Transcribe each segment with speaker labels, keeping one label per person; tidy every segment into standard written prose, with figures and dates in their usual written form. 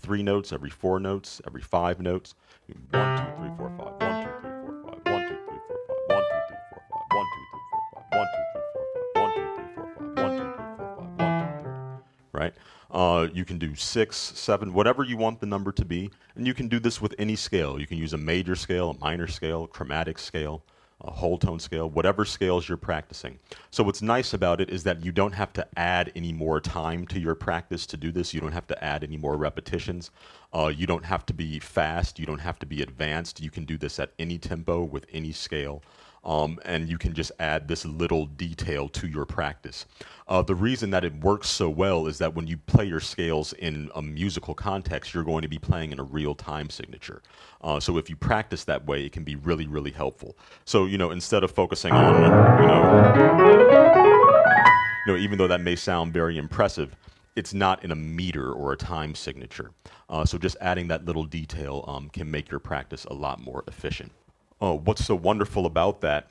Speaker 1: 3 notes, every 4 notes, every 5 notes. 1, 2, 3, 4, 5. 1, 2, 3, 4, 5. 1, 2, 3, 4, 5. 1, 2, 3, 4, 5. 1, 2, 3, 4, 5. 1, 2, 3, 4, 5. 1, 2, 3, 4, 5. 1, 2, 3, 4, 5. 1, 2, 3. Right? You can do 6, 7, whatever you want the number to be, and you can do this with any scale. You can use a major scale, a minor scale, chromatic scale, a whole tone scale, whatever scales you're practicing. So what's nice about it is that you don't have to add any more time to your practice to do this. You don't have to add any more repetitions. You don't have to be fast. You don't have to be advanced. You can do this at any tempo with any scale. And you can just add this little detail to your practice. The reason that it works so well is that when you play your scales in a musical context, you're going to be playing in a real time signature. So if you practice that way, it can be really, really helpful. So, instead of focusing on, even though that may sound very impressive, it's not in a meter or a time signature. So just adding that little detail can make your practice a lot more efficient. What's so wonderful about that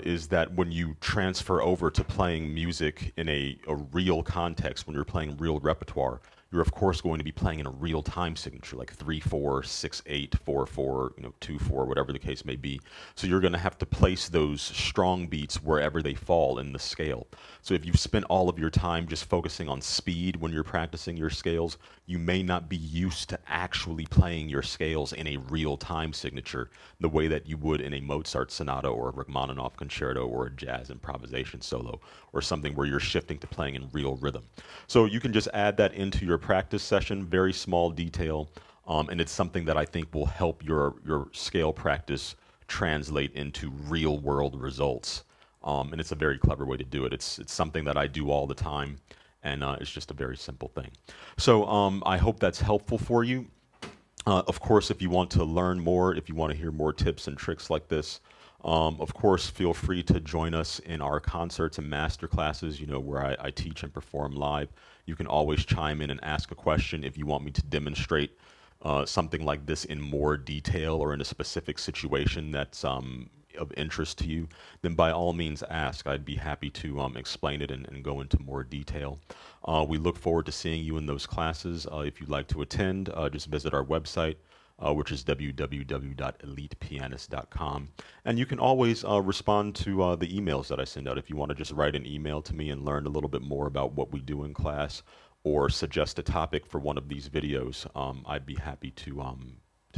Speaker 1: is that when you transfer over to playing music in a real context, when you're playing real repertoire, you're of course going to be playing in a real time signature, like 3/4, 6/8, 4/4, 2/4, whatever the case may be. So you're going to have to place those strong beats wherever they fall in the scale. So if you've spent all of your time just focusing on speed when you're practicing your scales, you may not be used to actually playing your scales in a real time signature the way that you would in a Mozart sonata or a Rachmaninoff concerto or a jazz improvisation solo or something where you're shifting to playing in real rhythm. So you can just add that into your practice session, very small detail, and it's something that I think will help your scale practice translate into real world results. And it's a very clever way to do it. It's something that I do all the time, and it's just a very simple thing. So I hope that's helpful for you. Of course, if you want to learn more, if you want to hear more tips and tricks like this, Of course, feel free to join us in our concerts and master classes, where I teach and perform live. You can always chime in and ask a question if you want me to demonstrate something like this in more detail or in a specific situation that's of interest to you, then by all means ask. I'd be happy to explain it and go into more detail. We look forward to seeing you in those classes. If you'd like to attend, just visit our website, which is www.elitepianist.com. And you can always respond to the emails that I send out. If you want to just write an email to me and learn a little bit more about what we do in class, or suggest a topic for one of these videos, I'd be happy to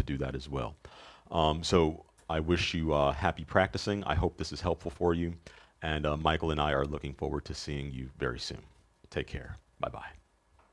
Speaker 1: do that as well. So I wish you happy practicing. I hope this is helpful for you. And Michael and I are looking forward to seeing you very soon. Take care. Bye-bye.